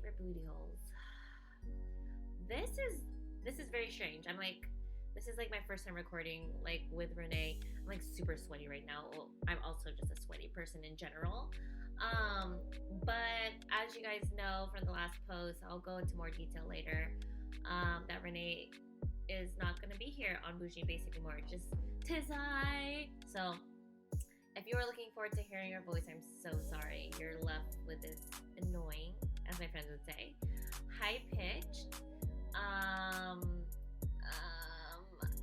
favorite booty holes. This is very strange. This is like my first time recording like with Renee. I'm like super sweaty right now. Well, I'm also just a sweaty person in general. But as you guys know from the last post, I'll go into more detail later. That Renee is not going to be here on Boujee Basic anymore. Just tis I. So if you were looking forward to hearing her voice, I'm so sorry. You're left with this annoying, as my friends would say, high pitched.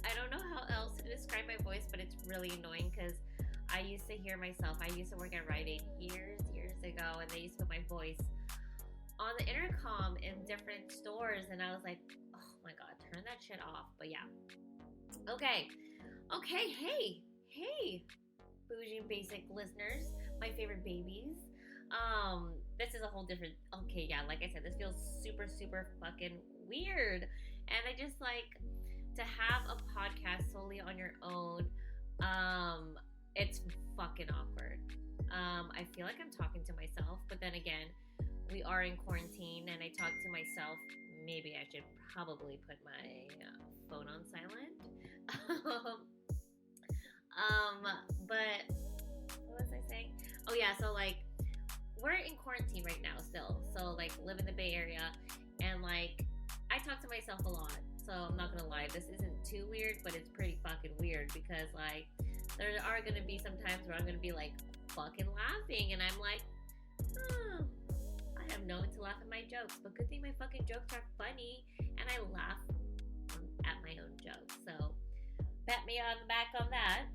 I don't know how else to describe my voice, but it's really annoying because I used to hear myself. I used to work at Rite Aid years ago, and they used to put my voice on the intercom in different stores, and I was like, oh my god, turn that shit off. But yeah. Okay, hey, Boujee Basic listeners, my favorite babies. This is a whole different, okay, yeah, like I said, this feels super fucking weird, and I just like to have a podcast solely on your own. It's fucking awkward. I feel like I'm talking to myself, but then again, we are in quarantine and I talk to myself. Maybe I should probably put my phone on silent. But what was I saying? Oh yeah, so like we're in quarantine right now still. So like live in the Bay Area, and like I talk to myself a lot. So I'm not gonna lie, this isn't too weird, but it's pretty fucking weird because like there are gonna be some times where I'm gonna be like fucking laughing, and I'm like, I have no one to laugh at my jokes, but good thing my fucking jokes are funny, and I laugh at my own jokes. So pat me on the back on that.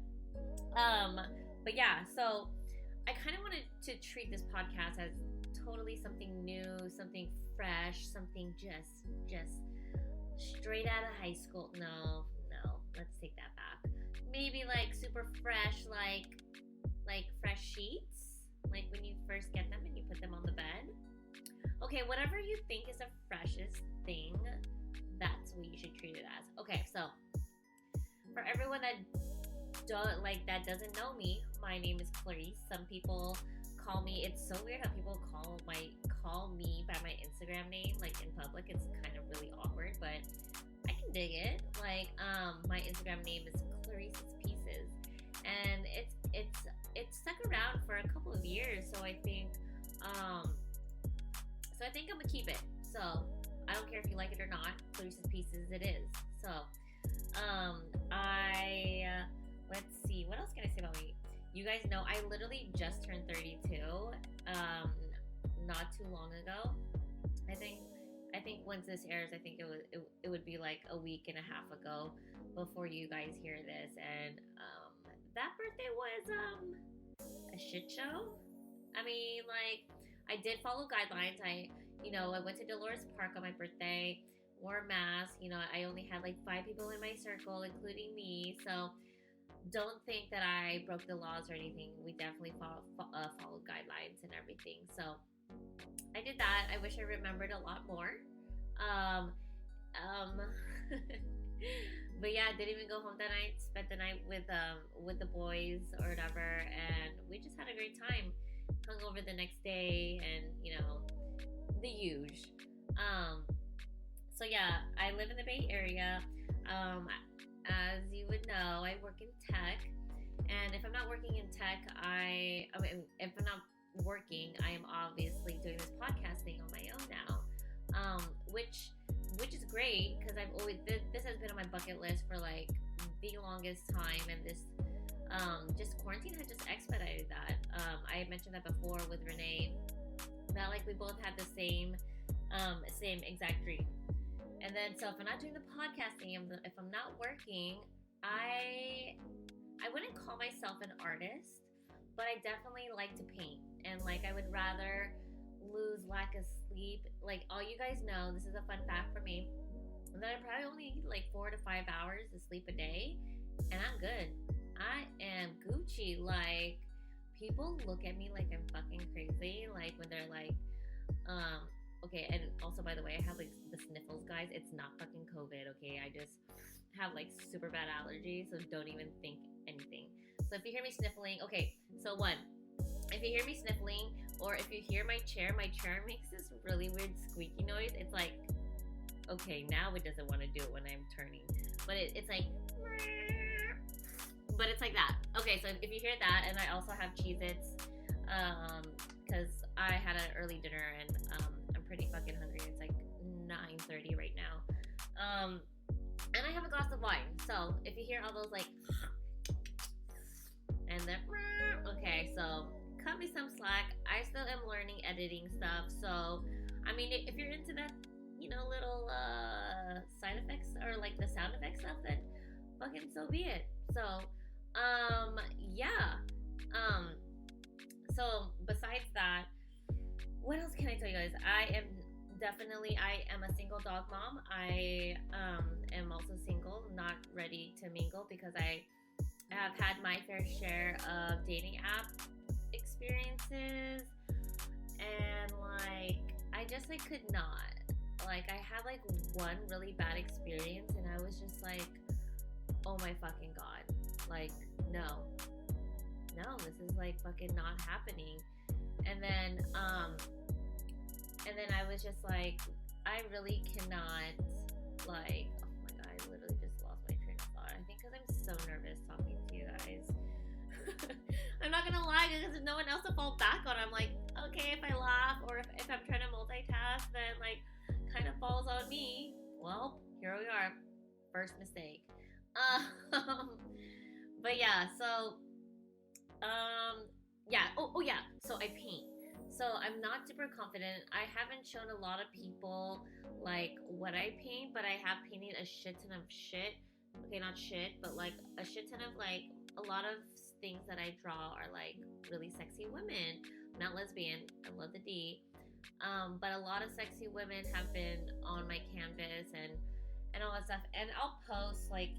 But yeah, so I kind of wanted to treat this podcast as totally something new, something fresh, something just straight out of high school. No, let's take that back. Maybe like super fresh, like fresh sheets, like when you first get them and you put them on the bed. Okay, whatever you think is the freshest thing, that's what you should treat it as. Okay, so for everyone that doesn't know me, my name is Clarice. Some people call me, it's so weird how people call me by my Instagram name, like in public. It's kind of really awkward, but I can dig it. Like, my Instagram name is Clarice's Pieces, and it's stuck around for a couple of years. So I think I'm gonna keep it. So I don't care if you like it or not. Clarice's Pieces, it is. So, let's see, what else can I say about me? You guys know I literally just turned 32, not too long ago. I think once this airs, I think it would be like a week and a half ago before you guys hear this, and that birthday was a shit show. I mean, like, I did follow guidelines. I went to Dolores Park on my birthday, wore a mask. I only had like 5 people in my circle, including me. So don't think that I broke the laws or anything. We definitely followed guidelines and everything. So I did that. I wish I remembered a lot more. But yeah, I didn't even go home that night. Spent the night with the boys or whatever, and we just had a great time. Hung over the next day, and the huge. So yeah, I live in the Bay Area. As you would know, I work in tech, and if I'm not working in tech, if I'm not working, I am obviously doing this podcasting on my own now, which is great because this has been on my bucket list for like the longest time, and this just quarantine has just expedited that. I had mentioned that before with Renee, that like we both had the same exact dream. And then, so if I'm not doing the podcasting, if I'm not working, I wouldn't call myself an artist, but I definitely like to paint. And like, I would rather lose lack of sleep. Like, all you guys know, this is a fun fact for me, that I probably only need like 4 to 5 hours of sleep a day, and I'm good. I am Gucci. Like, people look at me like I'm fucking crazy. Like, when they're like, okay, and also, by the way, I have like the sniffles, guys. It's not fucking COVID, okay? I just have like super bad allergies, so don't even think anything. So if you hear me sniffling, okay, so one, if you hear me sniffling Or if you hear my chair makes this really weird squeaky noise. It's like, okay, now it doesn't want to do it when I'm turning. But it's like, but it's like that. Okay, so if you hear that, and I also have Cheez-Its, because I had an early dinner and I'm pretty fucking hungry. It's like 9:30 right now. And I have a glass of wine. So if you hear all those like, and then, okay, so cut me some slack. I still am learning editing stuff. So, I mean, if you're into that, you know, little side effects or like the sound effects stuff, then fucking so be it. So, yeah. So besides that, what else can I tell you guys? I am a single dog mom. I am also single, not ready to mingle because I have had my fair share of dating app experiences, and like I just like could not. Like I had like one really bad experience and I was just like, oh my fucking god. Like no, this is like fucking not happening. And then I was just like, I really cannot, like, oh my god, I literally just lost my train of thought. I think because I'm so nervous talking to you guys. I'm not gonna lie, because there's no one else to fall back on. I'm like, okay, if I laugh or if I'm trying to multitask, then like kind of falls on me. Well, here we are. First mistake. But yeah, so yeah. Oh yeah. So I paint. So I'm not super confident. I haven't shown a lot of people like what I paint, but I have painted a shit ton of shit. Okay, not shit, but like a shit ton of like a lot of things that I draw are like really sexy women. I'm not lesbian. I love the D. But a lot of sexy women have been on my canvas and all that stuff. And I'll post like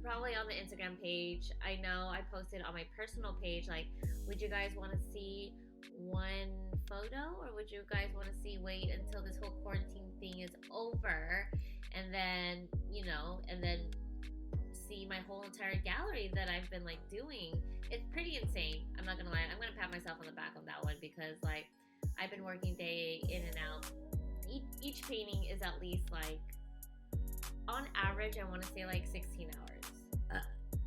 probably on the Instagram page. I know I posted on my personal page, like, would you guys want to see one photo, or would you guys want to wait until this whole quarantine thing is over and then, you know, and then see my whole entire gallery that I've been like doing? It's pretty insane. I'm not gonna lie. I'm gonna pat myself on the back on that one because like I've been working day in and out. Each painting is at least like, on average, I want to say like 16 hours.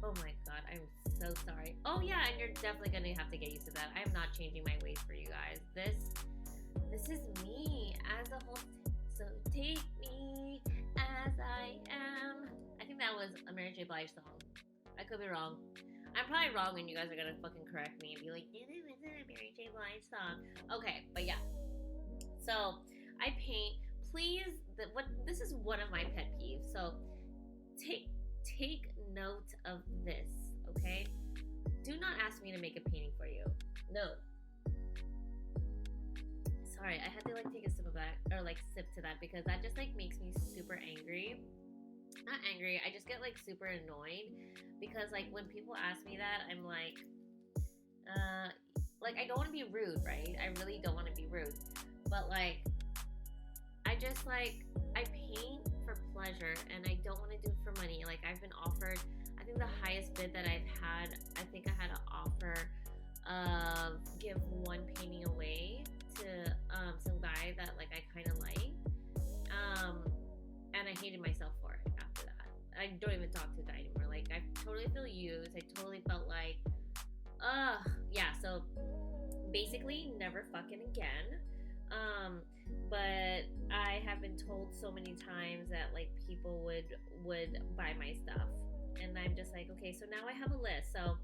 Oh my god, I'm so sorry. Oh yeah, and you're definitely gonna have to get used to that. I'm not changing my ways for you guys. This is me as a whole. So take me as I am. I think that was a Mary J. Blige song. I could be wrong. I'm probably wrong, and you guys are gonna fucking correct me and be like, "It isn't a Mary J. Blige song." Okay, but yeah. So I paint. Please, this is one of my pet peeves. So take note of this, okay? Do not ask me to make a painting for you. No. Sorry, I had to like take a sip of that, or like sip to that, because that just like makes me super angry. Not angry, I just get like super annoyed because like when people ask me that, I'm like I don't want to be rude, right? I really don't want to be rude, but like I just like, I paint for pleasure and I don't want to do it for money. Like I've been offered, I think the highest bid that I've had, I think I had an offer of give one painting away to some guy that like I kind of like, and I hated myself for it after that. I don't even talk to the guy anymore. Like I totally feel used. I totally felt like, yeah. So basically, never fucking again. But I have been told so many times that like people would buy my stuff, and I'm just like, okay, so now I have a list. So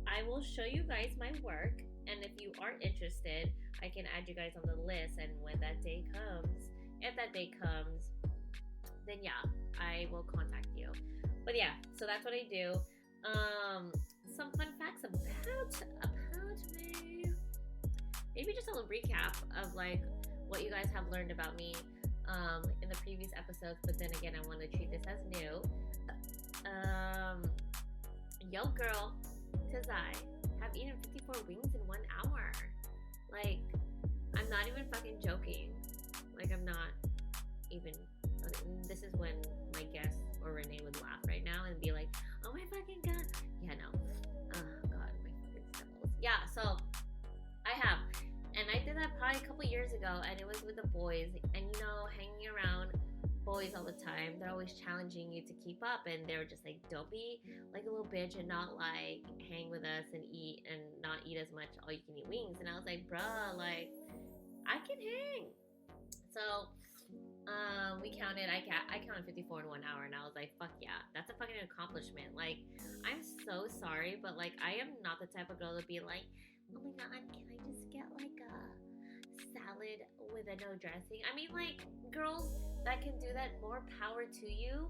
I will show you guys my work, and if you are interested, I can add you guys on the list. And when that day comes, if that day comes, then yeah, I will contact you. But yeah, so that's what I do. Some fun facts about me. Maybe just a little recap of like what you guys have learned about me in the previous episodes, but then again, I want to treat this as new. Yo girl, Tazai, have eaten 54 wings in 1 hour. Like, I'm not even fucking joking. Like, I'm not even, this is when my guest or Renee would laugh right now and be like, oh my fucking god. Yeah, no. Oh god, my fucking sniffles. Yeah, so I always all the time. They're always challenging you to keep up, and they were just like, don't be like a little bitch and not like hang with us and eat and not eat as much all you can eat wings. And I was like, bruh, like I can hang. So we counted. I counted 54 in 1 hour, and I was like, fuck yeah, that's a fucking accomplishment. Like, I'm so sorry, but like I am not the type of girl to be like, oh my god, can I just get like a salad with a no dressing? I mean, like, girls that can do that, more power to you,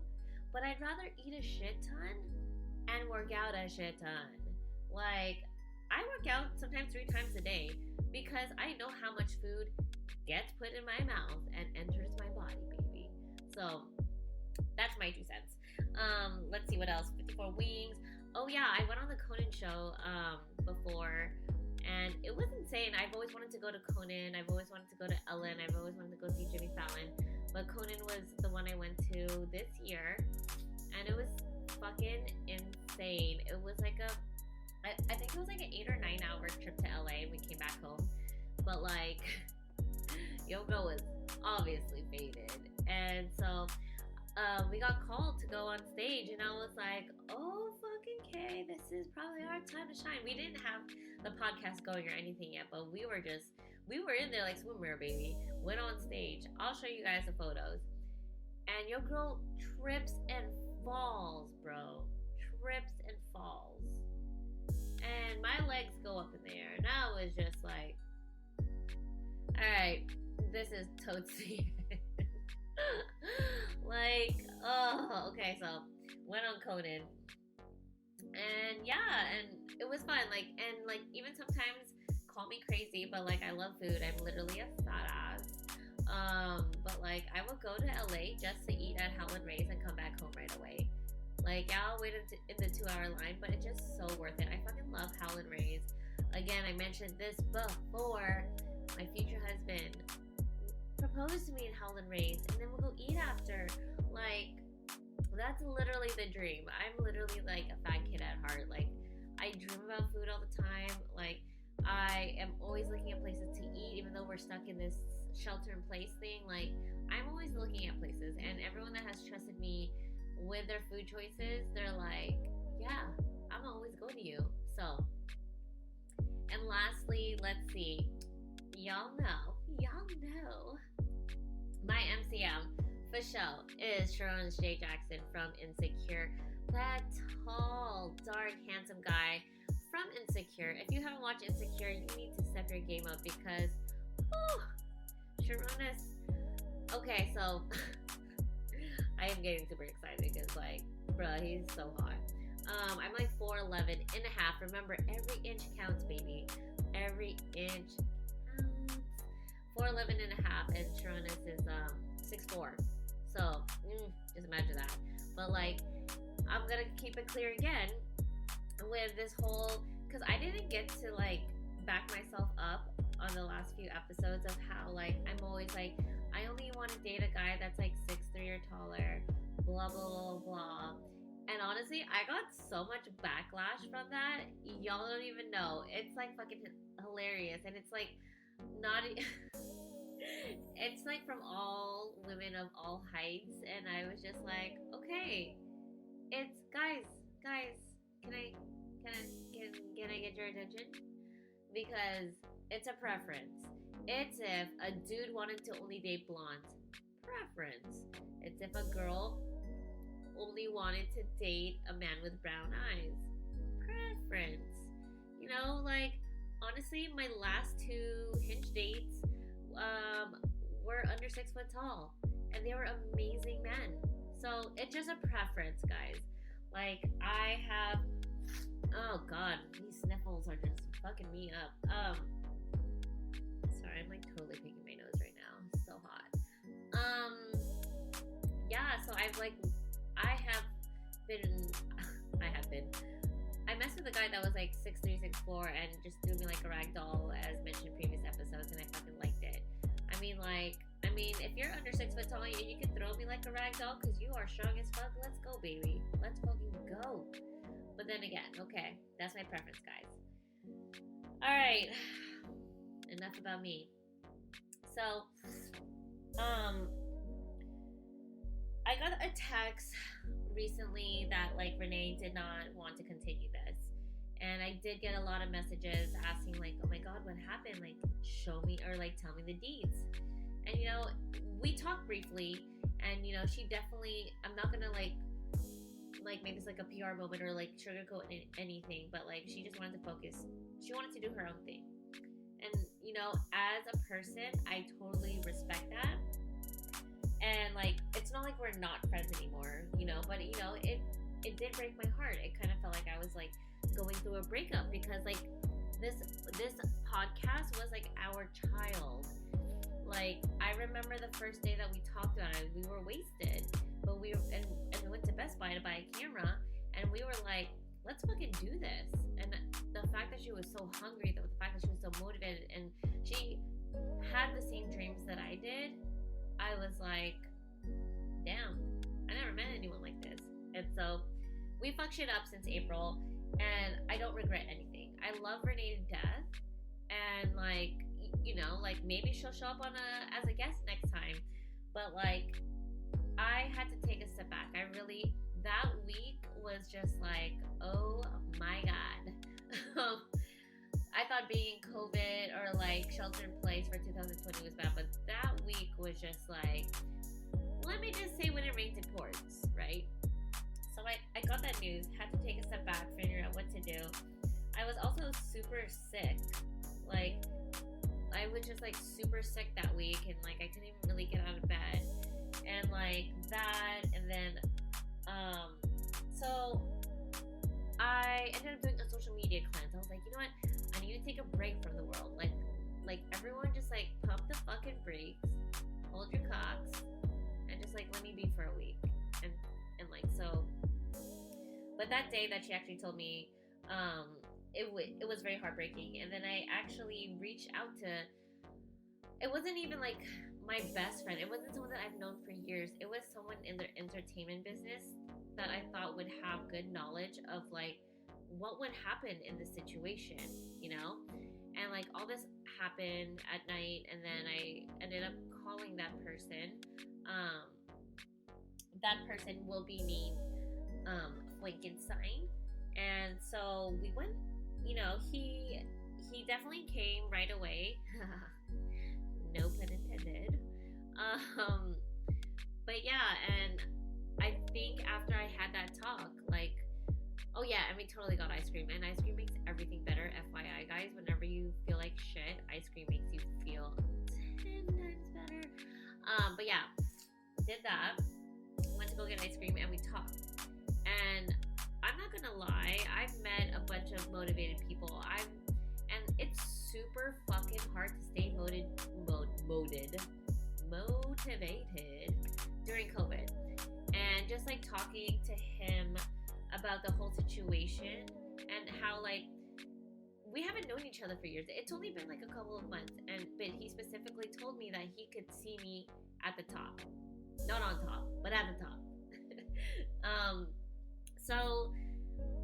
but I'd rather eat a shit ton and work out a shit ton. Like, I work out sometimes 3 times a day because I know how much food gets put in my mouth and enters my body, baby. So that's my 2 cents. Let's see what else. 54 wings. Oh yeah, I went on the Conan show before, and it was insane. I've always wanted to go to Conan. I've always wanted to go to Ellen. I've always wanted to go see Jimmy Fallon. But Conan was the one I went to this year, and it was fucking insane. It was like I think it was like an 8 or 9 hour trip to LA. We came back home, but like, yo girl was obviously faded, and so we got called to go on stage, and I was like, oh fucking okay, this is probably our time to shine. We didn't have the podcast going or anything yet, but we were in there like swimwear, baby. Went on stage. I'll show you guys the photos. And your girl trips and falls, bro. Trips and falls. And my legs go up in the air. And I was just like, alright, this is totes. Like, oh, okay, so went on Conan. And yeah, and it was fun. Like, and like, even sometimes call me crazy, but like, I love food. I'm literally a fat ass. But like, I would go to LA just to eat at Helen Ray's and come back home right away. Like, I'll wait in the 2-hour line, but it's just so worth it. I fucking love Helen Ray's. Again, I mentioned this before. My future husband proposed to me in Helen Ray's, and then we'll go eat after. Like, that's literally the dream. I'm literally like a fat kid at heart. Like, I dream about food all the time. Like, I am always looking at places to eat, even though we're stuck in this shelter in place thing. Like, I'm always looking at places, and everyone that has trusted me with their food choices, they're like, yeah, I'm always go to you. So, and lastly, let's see. Y'all know my MCM for show is Sharon J. Jackson from Insecure. That tall, dark, handsome guy from Insecure. If you haven't watched Insecure, you need to step your game up because, Sharon is... Okay, so I am getting super excited because, like, bruh, he's so hot. I'm like 4'11" and a half. Remember, every inch counts, baby. Every inch counts. 4'11" and a half, and Sharonis is 6'4". So, just imagine that. But like, I'm gonna keep it clear again with this whole, because I didn't get to like back myself up on the last few episodes of how like I'm always like, I only want to date a guy that's like 6'3" or taller, blah blah blah blah. And honestly, I got so much backlash from that. Y'all don't even know. It's like fucking hilarious, and it's like not. It's like from all women of all heights, and I was just like, okay, it's guys, can I get your attention? Because it's a preference. It's if a dude wanted to only date blondes. Preference. It's if a girl only wanted to date a man with brown eyes. Preference. You know, like, honestly, my last 2 Hinge dates were under 6 foot tall, and they were amazing men. So it's just a preference, guys. Like, I have, oh god, these sniffles are just fucking me up. Sorry, I'm like totally picking my nose right now. It's so hot. Yeah, so I messed with a guy that was like 6'3", 6'4", and just threw me like a rag doll, as mentioned in previous episodes, and I fucking liked it. I mean, if you're under 6 foot tall and you can throw me like a rag doll because you are strong as fuck, let's go, baby. Let's fucking go. But then again, okay, that's my preference, guys. Alright, enough about me. So, I got a text recently that like Renee did not want to continue this. And I did get a lot of messages asking like, "Oh my god, what happened? Like show me or like tell me the deeds." And we talked briefly and she definitely I'm not going to like make this like a PR moment or like sugarcoat anything, but like she just wanted to focus. She wanted to do her own thing. And as a person, I totally respect that. And like it's not like we're not friends anymore, but it did break my heart. It kind of felt like I was like going through a breakup because like this podcast was like our child. Like I remember the first day that we talked about it, we were wasted, but we went to Best Buy to buy a camera, and we were like, let's fucking do this. And the fact that she was so hungry, the fact that she was so motivated, and she had the same dreams that I did, I was like, damn, I never met anyone like this. And so we fucked shit up since April, and I don't regret anything. I love Renee to death, and like maybe she'll show up as a guest next time, but like I had to take a step back. That week was just like, oh my god. I thought being COVID or like shelter in place for 2020 was bad, but that week was just like, let me just say when it rains it pours, right? So I got that news, had to take a step back, figure out what to do. I was also super sick. Like I was just like super sick that week, and like I couldn't even really get out of bed. And like that, and then so I ended up doing a social media cleanse. I was like, you know what? I need to take a break from the world. Like everyone just like pump the fucking brakes, hold your cocks, and just like let me be for a week. And like so. But that day that she actually told me, it was very heartbreaking. And then I actually reached out to. It wasn't even like my best friend. It wasn't someone that I've known for years. It was someone in their entertainment business that I thought would have good knowledge of like what would happen in this situation, And like all this happened at night, and then I ended up calling that person. That person will be named Frankenstein. And so we went, he definitely came right away. No pun intended. But yeah, and I think after I had that talk, like, oh yeah, and we totally got ice cream, and ice cream makes everything better. FYI, guys, whenever you feel like shit, ice cream makes you feel 10 times better. But yeah, did that. Went to go get ice cream, and we talked. And I'm not gonna lie, I've met a bunch of motivated people. And it's super fucking hard to stay motivated during COVID. And just like talking to him about the whole situation and how like we haven't known each other for years. It's only been like a couple of months, but he specifically told me that he could see me at the top. Not on top, but at the top. So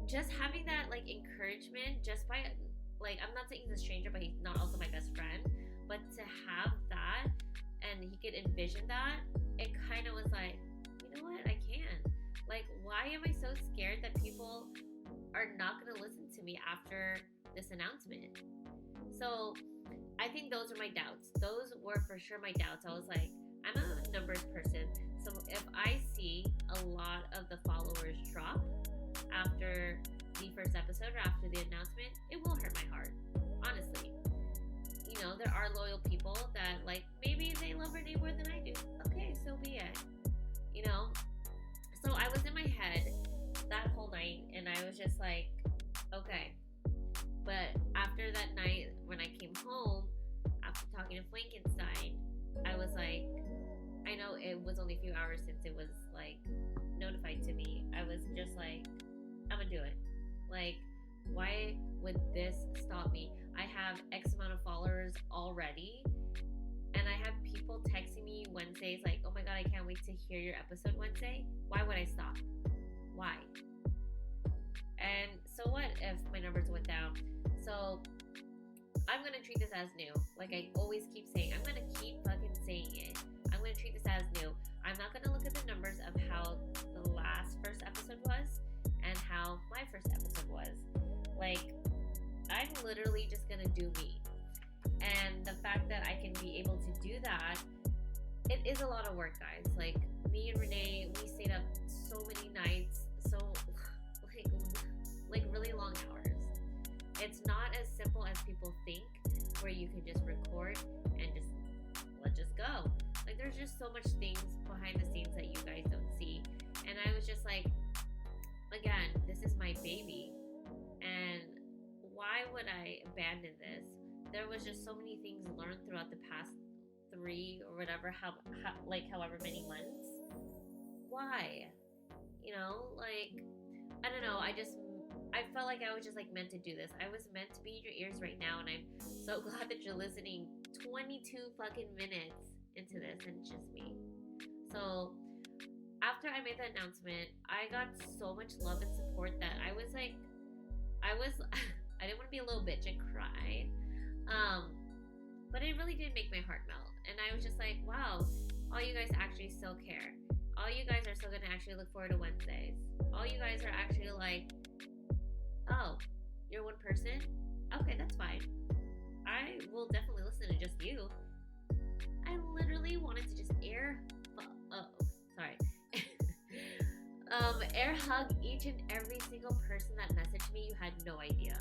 just having that like encouragement just by like, I'm not saying he's a stranger, but he's not also my best friend, but to have that and he could envision that, it kind of was like, you know what, I can. Like, why am I so scared that people are not going to listen to me after this announcement? So I think those are my doubts. Those were for sure my doubts. I was like, I'm a numbers person. So if I see a lot of the followers drop after the first episode or after the announcement, it will hurt my heart. Honestly. There are loyal people that like, maybe they love Renee more than I do. Okay, so be it. So I was in my head that whole night, and I was just like, okay. But after that night, when I came home, after talking to Frankenstein, I was like, I know it was only a few hours since it was like notified to me. I was just like, I'm gonna do it. Like, why would this stop me? I have X amount of followers already, and I have people texting me Wednesdays like, oh my god, I can't wait to hear your episode Wednesday. Why would I stop? Why? And so what if my numbers went down? So I'm gonna treat this as new. Like I always keep saying, I'm gonna keep fucking saying it. I'm gonna treat this as new. I'm not gonna look at the numbers of how the first episode was and how my first episode was. Like, I'm literally just gonna do me. And the fact that I can be able to do that, it is a lot of work, guys. Like, me and Renee, we stayed up so many nights, so like really long hours. It's not as simple as people think, where you can just record and let's just go. Like, there's just so much things behind the scenes that you guys don't see. And I was just like, again, this is my baby, and why would I abandon this? There was just so many things learned throughout the past 3 or whatever, however many months. Why? You know, like, I don't know. I felt like I was just like meant to do this. I was meant to be in your ears right now, and I'm so glad that you're listening 22 fucking minutes into this, and it's just me. So after I made the announcement, I got so much love and support that I was I didn't want to be a little bitch and cry. But it really did make my heart melt. And I was just like, wow, all you guys actually still care. All you guys are still going to actually look forward to Wednesdays. All you guys are actually like, oh, you're one person? Okay, that's fine. I will definitely listen to just you. I literally wanted to just air hug each and every single person that messaged me. You had no idea.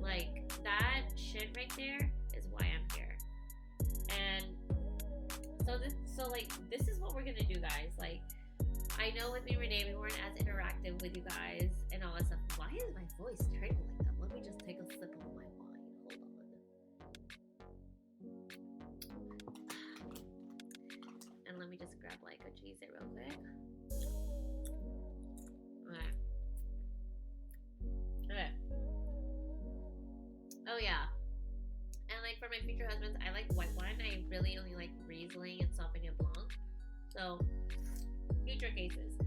Like, that shit right there is why I'm here. And this is what we're gonna do, guys. Like, I know with me and Renee, we weren't as interactive with you guys and all that stuff. Why is my voice turning like that? Let me just take a sip of my wine. Hold on. And let me just grab like a cheese real quick. Okay. Oh yeah. And like for my future husbands, I like white wine. I really only like Riesling and Sauvignon Blanc. So, future cases.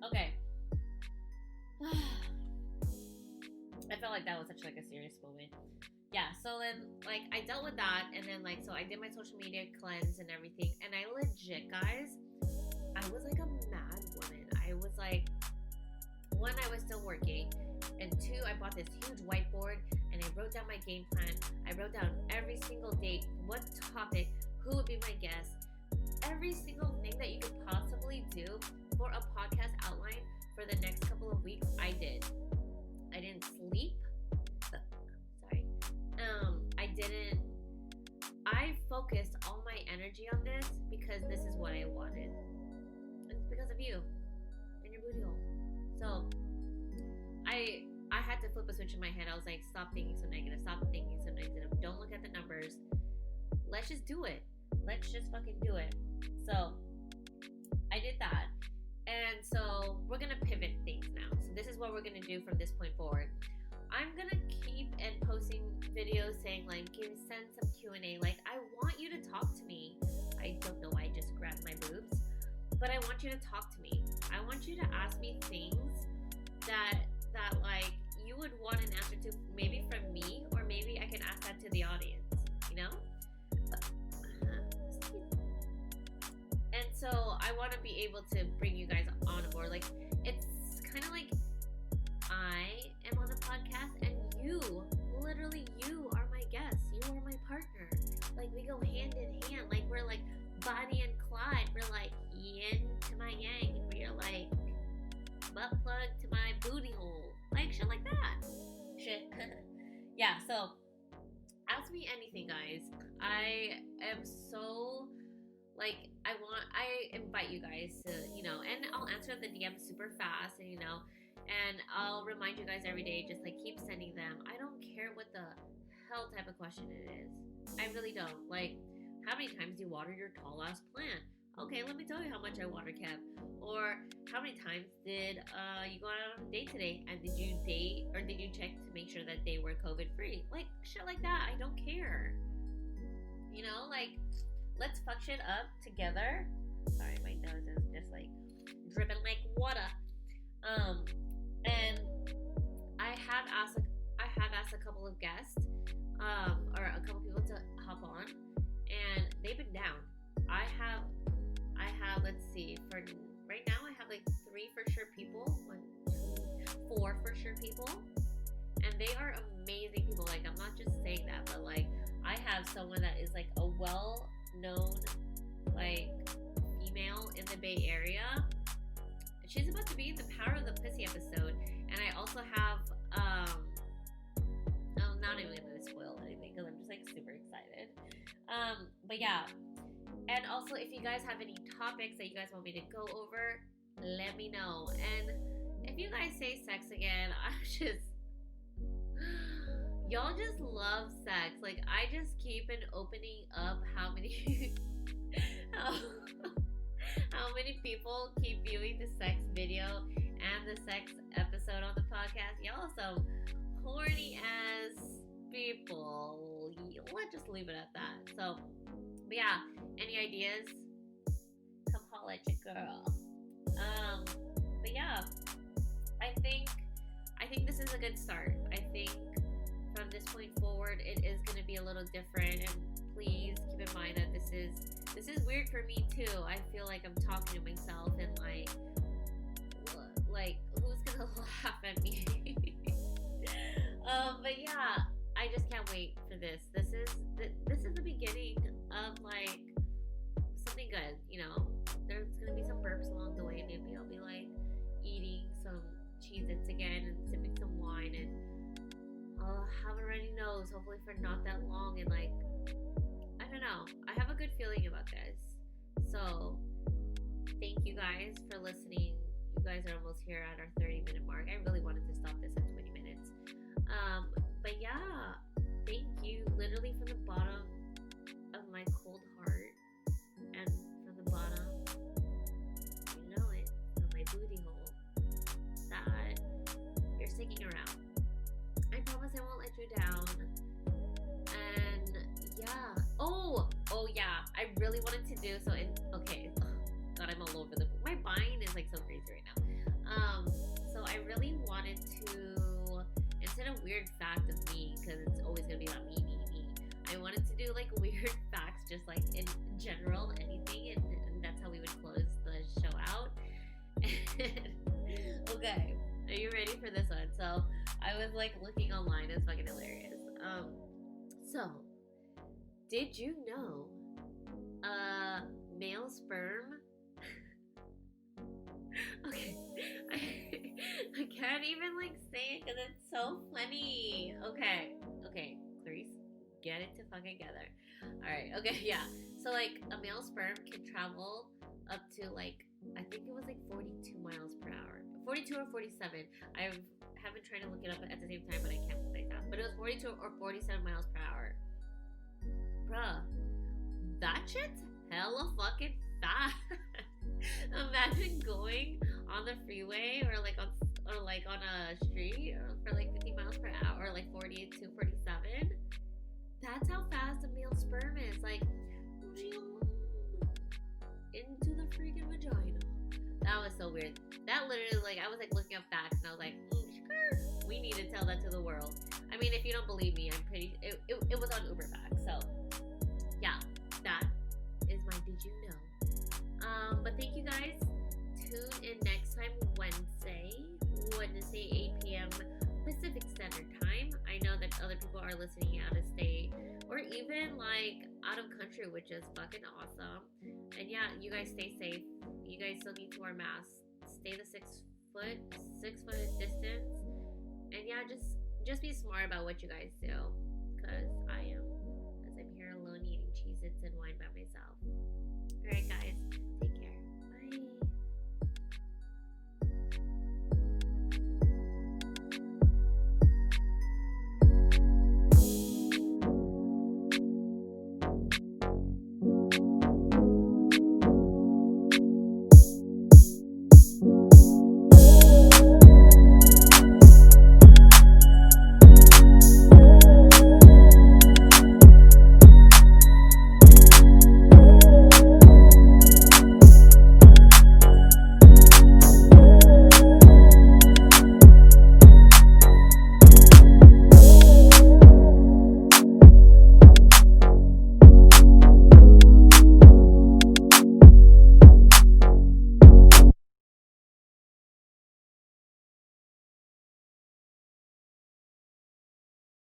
Okay. I felt like that was such like a serious moment. Yeah, so then like I dealt with that, and then like so I did my social media cleanse and everything, and I legit, guys, I was like a mad woman. I was like, one, I was still working, and 2, I bought this huge whiteboard and I wrote down my game plan. I wrote down every single date, what topic, who would be my guest, every single thing that you could possibly do for a podcast outline for the next couple of weeks. I did. I didn't sleep. Sorry. I focused all my energy on this because this is what I wanted. And it's because of you and your booty hole. So I had to flip a switch in my head. I was like, stop thinking so negative. Stop thinking so negative. Don't look at the numbers. Let's just do it. Let's just fucking do it. So I did that. And so we're going to pivot things now. So this is what we're going to do from this point forward. I'm going to keep and posting videos saying like, send some Q&A. Like, I want you to talk to me. I don't know why I just grabbed my boobs. But I want you to talk to me. I want you to ask me things that like you would want an answer to, maybe from me, or maybe I can ask that to the audience, you know? And so I want to be able to bring you guys on board. Like, it's kind of like I am on the podcast and you, literally you are my guest. You are my partner. Like, we go hand in hand. Like, we're like Bonnie and Clyde. We're like yin to my yang. We're like butt plug to my booty hole. Like, shit like that. Shit. Yeah, so ask me anything, guys. I am so... like, I invite you guys to, you know, and I'll answer the DM super fast, and, you know, and I'll remind you guys every day, just, like, keep sending them. I don't care what the hell type of question it is. I really don't. Like, how many times do you water your tall-ass plant? Okay, let me tell you how much I water kept. Or, how many times did you go out on a date today? And did you date, or did you check to make sure that they were COVID-free? Like, shit like that. I don't care. You know, like... let's fuck shit up together. Sorry, my nose is just like dripping like water. And I have asked a couple of guests or a couple people to hop on, and they've been down. I have, let's see, for right now, I have like 3 for sure people, 1, 2, 4 for sure people, and they are amazing people. Like, I'm not just saying that, but like, I have someone that is like a well-known, like, female in the Bay Area. She's about to be in the Power of the Pussy episode, and I also have, I'm not even gonna spoil anything because I'm just like super excited. But yeah, and also if you guys have any topics that you guys want me to go over, let me know. And if you guys say sex again, y'all just love sex. Like, I just keep on opening up how many how many people keep viewing the sex video and the sex episode on the podcast. Y'all some horny ass people. Let's just leave it at that. So, but yeah, any ideas? Come holla at your girl. But yeah, I think this is a good start. I think from this point forward, it is going to be a little different, and please keep in mind that this is weird for me too. I feel like I'm talking to myself, and like who's gonna laugh at me? But yeah, I just can't wait for this. This is the beginning of like something good. You know, there's gonna be some burps along the way. Maybe I'll be like eating some Cheez-Its again and sipping some wine, and I'll have a runny nose. Hopefully for not that long, and like, I don't know. I have a good feeling about this. So, thank you guys for listening. You guys are almost here at our 30-minute mark. I really wanted to stop this at 20 minutes. But yeah, thank you. Literally from the bottom of my cold heart, and from the bottom, you know it, from my booty hole, that you're sticking around. I promise I won't let you down. And yeah. Oh yeah. I really wanted to do so. Okay. God, I'm all over the. My mind is like so crazy right now. So I really wanted to, instead of weird fact of me, because it's always gonna be about me. I wanted to do like weird facts, just like in general, anything, and that's how we would close the show out. Okay. Are you ready for this one? So I was like looking online. It's fucking hilarious. So did you know male sperm? Okay, I can't even like say it because it's so funny. Okay, Clarice, get it to fucking together. All right, okay, yeah. So like a male sperm can travel up to like, I think it was like 42 miles per hour. 42 or 47. I have been trying to look it up at the same time, but I can't say that. But it was 42 or 47 miles per hour. Bruh, that shit's hella fucking fast. Imagine going on the freeway or like on a street for like 50 miles per hour, or like 48 to 47. That's how fast a male sperm is. Like, into the freaking vagina. That was so weird. That literally, like, I was like looking up facts, and I was like, we need to tell that to the world. I mean, if you don't believe me, I'm pretty. It was on Uber Facts. So yeah, that is my Did You Know. But thank you guys. Tune in next time, Wednesday, 8 p.m. Pacific Standard Time. I know that other people are listening out of state, or even like out of country, which is fucking awesome. And yeah, you guys stay safe. You guys still need to wear masks. Stay the 6 foot distance. And yeah, just be smart about what you guys do, because I'm here alone eating Cheez-Its and wine by myself. Alright guys,